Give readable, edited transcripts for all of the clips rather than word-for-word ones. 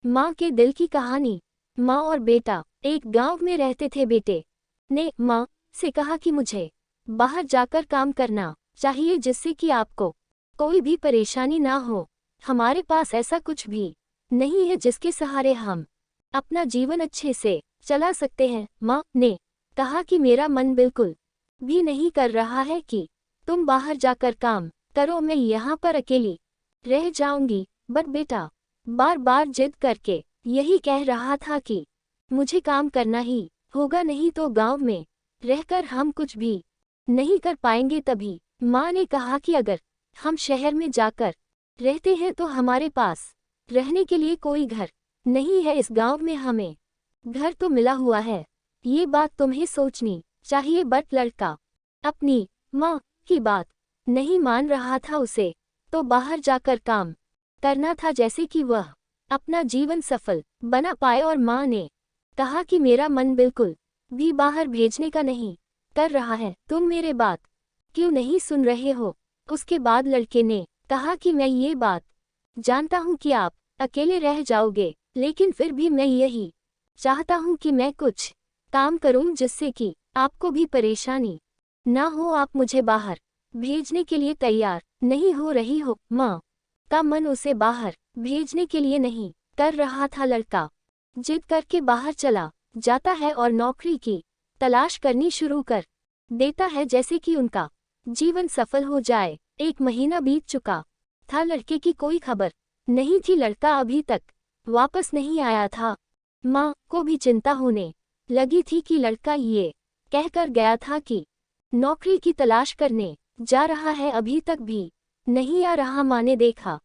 माँ के दिल की कहानी। माँ और बेटा एक गांव में रहते थे। बेटे ने माँ से कहा कि मुझे बाहर जाकर काम करना चाहिए जिससे कि आपको कोई भी परेशानी ना हो। हमारे पास ऐसा कुछ भी नहीं है जिसके सहारे हम अपना जीवन अच्छे से चला सकते हैं। माँ ने कहा कि मेरा मन बिल्कुल भी नहीं कर रहा है कि तुम बाहर जाकर काम करो, मैं यहाँ पर अकेली रह जाऊंगी। बट बेटा बार बार जिद करके यही कह रहा था कि मुझे काम करना ही होगा, नहीं तो गांव में रहकर हम कुछ भी नहीं कर पाएंगे। तभी माँ ने कहा कि अगर हम शहर में जाकर रहते हैं तो हमारे पास रहने के लिए कोई घर नहीं है। इस गांव में हमें घर तो मिला हुआ है, ये बात तुम्हें सोचनी चाहिए। बट लड़का अपनी माँ की बात नहीं मान रहा था। उसे तो बाहर जाकर काम करना था जैसे कि वह अपना जीवन सफल बना पाए। और माँ ने कहा कि मेरा मन बिल्कुल भी बाहर भेजने का नहीं कर रहा है, तुम मेरे बात क्यों नहीं सुन रहे हो। उसके बाद लड़के ने कहा कि मैं ये बात जानता हूँ कि आप अकेले रह जाओगे, लेकिन फिर भी मैं यही चाहता हूँ कि मैं कुछ काम करूँ जिससे कि आपको भी परेशानी ना हो। आप मुझे बाहर भेजने के लिए तैयार नहीं हो रही हो। माँ का मन उसे बाहर भेजने के लिए नहीं कर रहा था। लड़का जिद करके बाहर चला जाता है और नौकरी की तलाश करनी शुरू कर देता है जैसे कि उनका जीवन सफल हो जाए। 1 महीना बीत चुका था, लड़के की कोई खबर नहीं थी। लड़का अभी तक वापस नहीं आया था। माँ को भी चिंता होने लगी थी कि लड़का ये कहकर गया था कि नौकरी की तलाश करने जा रहा है, अभी तक भी नहीं आ रहा। माँ ने देखा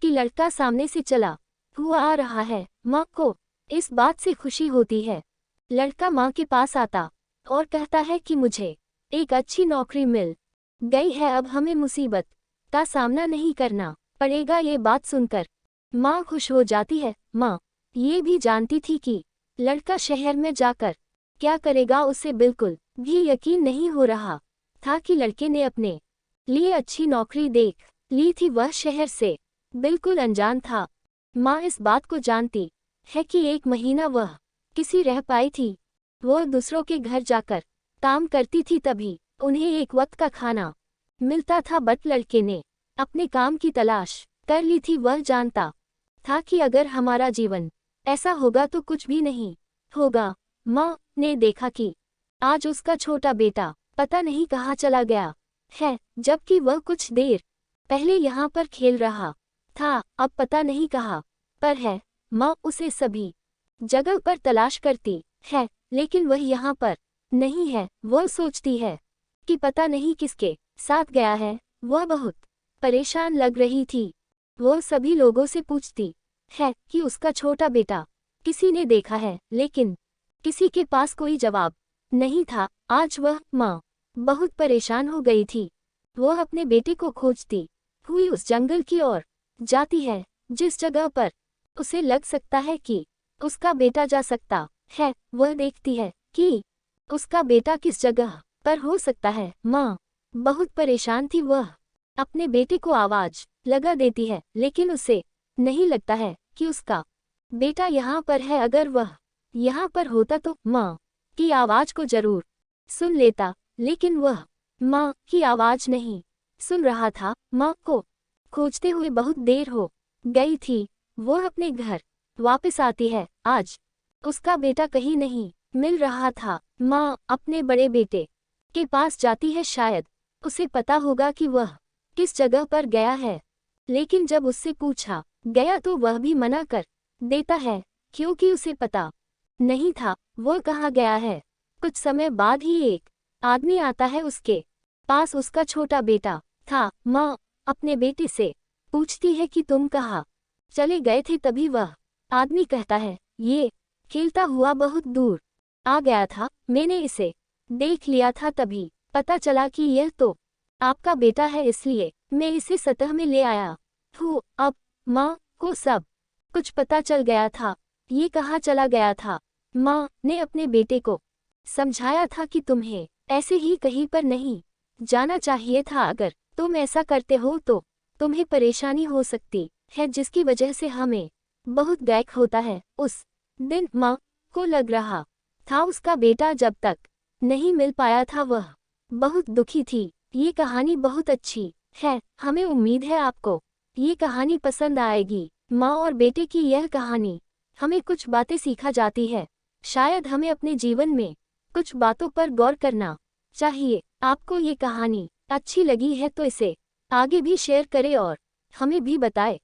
कि लड़का सामने से चला हुआ आ रहा है। माँ को इस बात से खुशी होती है। लड़का माँ के पास आता और कहता है कि मुझे एक अच्छी नौकरी मिल गई है, अब हमें मुसीबत का सामना नहीं करना पड़ेगा। ये बात सुनकर माँ खुश हो जाती है। माँ ये भी जानती थी कि लड़का शहर में जाकर क्या करेगा। उसे बिल्कुल भी यकीन नहीं हो रहा था कि लड़के ने अपने लिए अच्छी नौकरी देख ली थी। वह शहर से बिल्कुल अनजान था। माँ इस बात को जानती है कि 1 महीना वह किसी रह पाई थी। वह दूसरों के घर जाकर काम करती थी, तभी उन्हें एक वक्त का खाना मिलता था। बट लड़के ने अपने काम की तलाश कर ली थी। वह जानता था कि अगर हमारा जीवन ऐसा होगा तो कुछ भी नहीं होगा। माँ ने देखा कि आज उसका छोटा बेटा पता नहीं कहाँ चला गया है, जबकि वह कुछ देर पहले यहाँ पर खेल रहा था, अब पता नहीं कहाँ पर है। माँ उसे सभी जगह पर तलाश करती है, लेकिन वह यहाँ पर नहीं है। वह सोचती है कि पता नहीं किसके साथ गया है। वह बहुत परेशान लग रही थी। वह सभी लोगों से पूछती है कि उसका छोटा बेटा किसी ने देखा है, लेकिन किसी के पास कोई जवाब नहीं था। आज वह माँ बहुत परेशान हो गई थी। वह अपने बेटे को खोजती हुई उस जंगल की ओर जाती है जिस जगह पर उसे लग सकता है कि उसका बेटा जा सकता है। वह देखती है कि उसका बेटा किस जगह पर हो सकता है। माँ बहुत परेशान थी। वह अपने बेटे को आवाज लगा देती है, लेकिन उसे नहीं लगता है कि उसका बेटा यहाँ पर है। अगर वह यहाँ पर होता तो माँ की आवाज को जरूर सुन लेता, लेकिन वह माँ की आवाज नहीं सुन रहा था। माँ को खोजते हुए बहुत देर हो गई थी। वह अपने घर वापस आती है। आज उसका बेटा कहीं नहीं मिल रहा था। माँ अपने बड़े बेटे के पास जाती है, शायद उसे पता होगा कि वह किस जगह पर गया है। लेकिन जब उससे पूछा गया तो वह भी मना कर देता है, क्योंकि उसे पता नहीं था वह कहाँ गया है। कुछ समय बाद ही एक आदमी आता है, उसके पास उसका छोटा बेटा था। माँ अपने बेटे से पूछती है कि तुम कहाँ चले गए थे। तभी वह आदमी कहता है, ये खेलता हुआ बहुत दूर आ गया था, मैंने इसे देख लिया था, तभी पता चला कि यह तो आपका बेटा है, इसलिए मैं इसे सतह में ले आया हूँ। अब माँ को सब कुछ पता चल गया था, ये कहाँ चला गया था। माँ ने अपने बेटे को समझाया था कि तुम्हें ऐसे ही कहीं पर नहीं जाना चाहिए था। अगर तुम ऐसा करते हो तो तुम्हें परेशानी हो सकती है, जिसकी वजह से हमें बहुत गैक होता है। उस दिन माँ को लग रहा था उसका बेटा जब तक नहीं मिल पाया था वह बहुत दुखी थी। ये कहानी बहुत अच्छी है, हमें उम्मीद है आपको ये कहानी पसंद आएगी। माँ और बेटे की यह कहानी हमें कुछ बातें सिखा जाती है। शायद हमें अपने जीवन में कुछ बातों पर गौर करना चाहिए। आपको ये कहानी अच्छी लगी है तो इसे आगे भी शेयर करें और हमें भी बताएं।